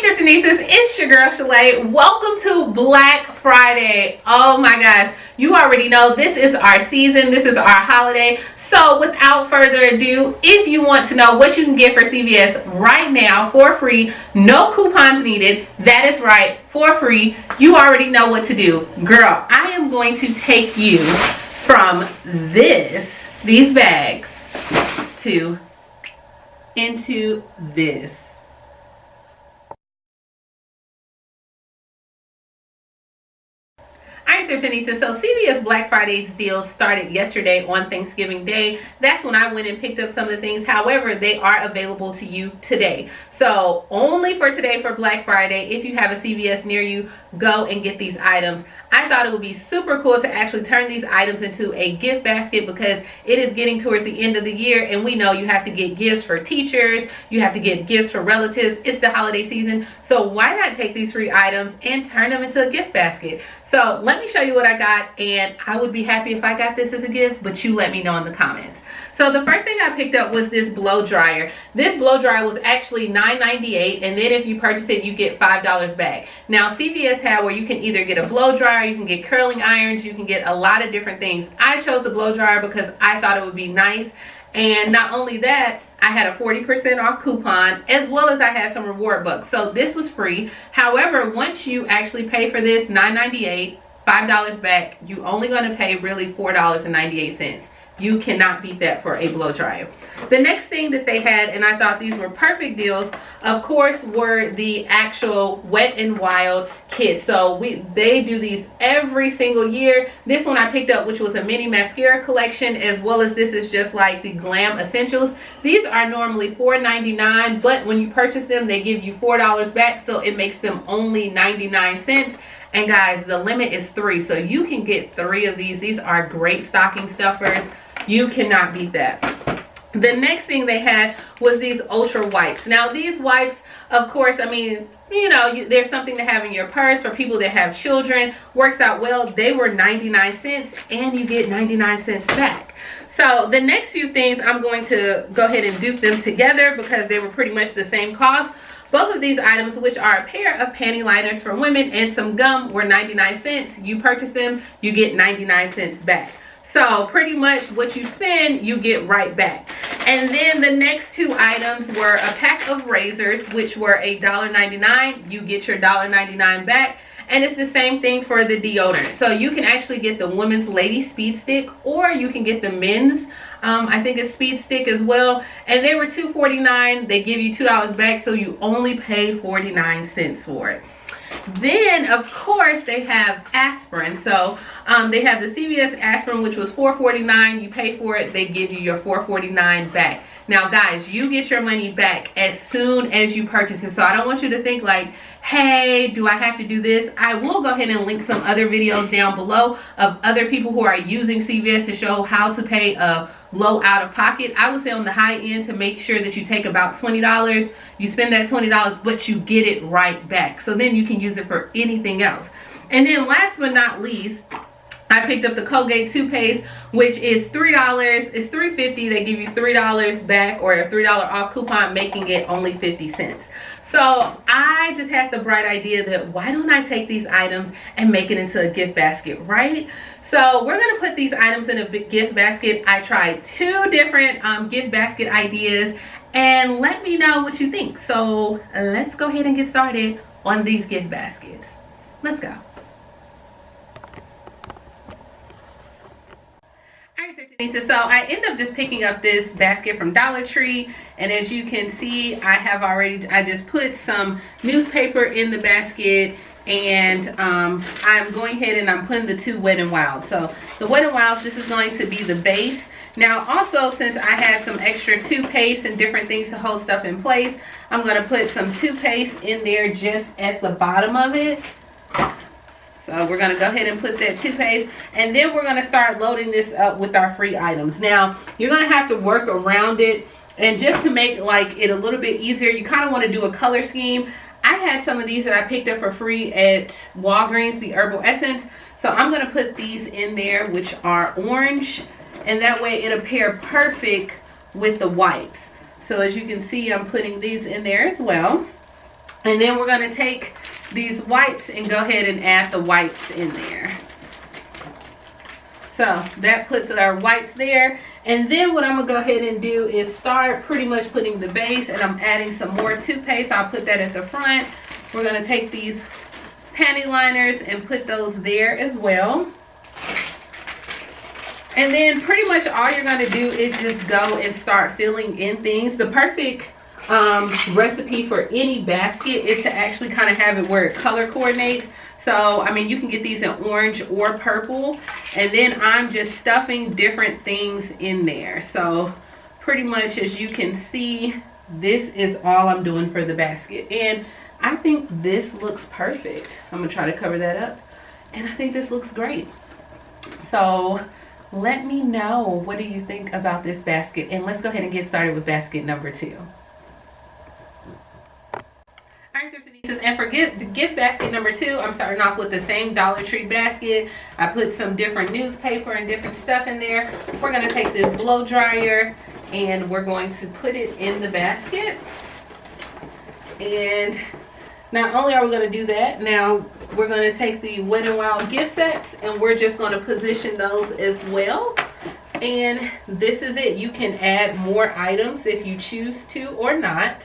Hey Thriftinistas, it's your girl Shalay. Welcome to Black Friday. Oh my gosh, you already know this is our season, this is our holiday. So without further ado, if you want to know what you can get for CVS right now for free, no coupons needed, that is right, for free, you already know what to do. Girl, I am going to take you from these bags into this. Alright, Thriftinistas, so CVS Black Friday deals started yesterday on Thanksgiving Day. That's when I went and picked up some of the things. However, they are available to you today. So only for today for Black Friday, if you have a CVS near you, go and get these items. I thought it would be super cool to actually turn these items into a gift basket because it is getting towards the end of the year and we know you have to get gifts for teachers, you have to get gifts for relatives. It's the holiday season. So why not take these free items and turn them into a gift basket? So let me show you what I got, and I would be happy if I got this as a gift, but you let me know in the comments. So the first thing I picked up was this blow dryer. This blow dryer was actually $9.98, and then if you purchase it, you get $5 back. Now CVS had where you can either get a blow dryer, you can get curling irons, you can get a lot of different things. I chose the blow dryer because I thought it would be nice, and not only that, I had a 40% off coupon, as well as I had some reward bucks. So this was free. However, once you actually pay for this, $9.98, $5 back, you only going to pay really $4.98. You cannot beat that for a blow dryer. The next thing that they had, and I thought these were perfect deals, of course, were the actual Wet n Wild kits. So they do these every single year. This one I picked up, which was a mini mascara collection, as well as this is just like the Glam Essentials. These are normally $4.99, but when you purchase them, they give you $4 back, so it makes them only 99 cents. And guys, the limit is 3, so you can get 3 of these. These are great stocking stuffers. You cannot beat that. The next thing they had was these ultra wipes. Now these wipes, of course, I mean, you know, there's something to have in your purse for people that have children. Works out well. They were 99 cents and you get 99 cents back. So the next few things, I'm going to go ahead and dupe them together because they were pretty much the same cost. Both of these items, which are a pair of panty liners for women and some gum, were 99 cents. You purchase them, you get 99 cents back. So pretty much what you spend, you get right back. And then the next two items were a pack of razors, which were $1.99. You get your $1.99 back. And it's the same thing for the deodorant. So you can actually get the women's Lady Speed Stick, or you can get the men's, I think it's Speed Stick as well. And they were $2.49. They give you $2 back, so you only pay 49 cents for it. Then, of course, they have aspirin. So they have the CVS aspirin, which was $4.49. You pay for it, they give you your $4.49 back. Now, guys, you get your money back as soon as you purchase it. So I don't want you to think like, hey, do I have to do this? I will go ahead and link some other videos down below of other people who are using CVS to show how to pay a low out of pocket. I would say on the high end to make sure that you take about $20. You spend that $20, but you get it right back. So then you can use it for anything else. And then last but not least, I picked up the Colgate toothpaste, which is $3. It's $3.50. They give you $3 back or a $3 off coupon, making it only 50 cents. So I just had the bright idea that why don't I take these items and make it into a gift basket, right? So we're going to put these items in a big gift basket. I tried 2 different gift basket ideas, and let me know what you think. So let's go ahead and get started on these gift baskets. Let's go. So I end up just picking up this basket from Dollar Tree, and as you can see, I just put some newspaper in the basket, and I'm going ahead and I'm putting the 2 Wet n Wild. So the Wet n Wilds, this is going to be the base. Now also, since I had some extra toothpaste and different things to hold stuff in place, I'm going to put some toothpaste in there just at the bottom of it. So we're going to go ahead and put that toothpaste, and then we're going to start loading this up with our free items. Now, you're going to have to work around it, and just to make like it a little bit easier, you kind of want to do a color scheme. I had some of these that I picked up for free at Walgreens, the Herbal Essence. So I'm going to put these in there, which are orange, and that way it'll pair perfect with the wipes. So as you can see, I'm putting these in there as well. And then we're going to take these whites and go ahead and add the whites in there. So that puts our whites there. And then what I'm going to go ahead and do is start pretty much putting the base, and I'm adding some more toothpaste. I'll put that at the front. We're going to take these panty liners and put those there as well. And then pretty much all you're going to do is just go and start filling in things. The perfect recipe for any basket is to actually kind of have it where it color coordinates. So I mean, you can get these in orange or purple, and then I'm just stuffing different things in there. So pretty much, as you can see, this is all I'm doing for the basket, and I think this looks perfect. I'm gonna try to cover that up, and I think this looks great. So let me know, what do you think about this basket? And let's go ahead and get started with basket number 2. And for gift basket number 2, I'm starting off with the same Dollar Tree basket. I put some different newspaper and different stuff in there. We're going to take this blow dryer and we're going to put it in the basket. And not only are we going to do that, now we're going to take the Wet n Wild gift sets and we're just going to position those as well. And this is it. You can add more items if you choose to or not.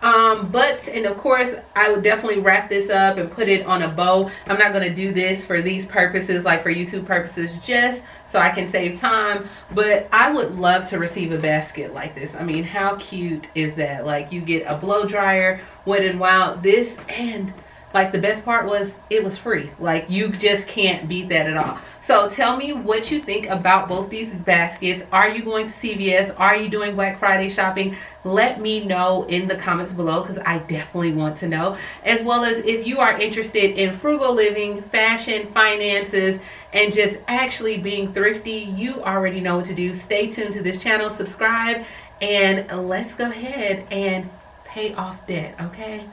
And of course, I would definitely wrap this up and put it on a bow. I'm not going to do this for these purposes, like for YouTube purposes, just so I can save time. But I would love to receive a basket like this. I mean, how cute is that? Like, you get a blow dryer, Wet n Wild, this, and like the best part was it was free. Like, you just can't beat that at all. So tell me what you think about both these baskets. Are you going to CVS? Are you doing Black Friday shopping? Let me know in the comments below, because I definitely want to know. As well as if you are interested in frugal living, fashion, finances, and just actually being thrifty, you already know what to do. Stay tuned to this channel, subscribe, and let's go ahead and pay off debt, okay?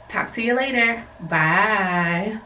Talk to you later. Bye.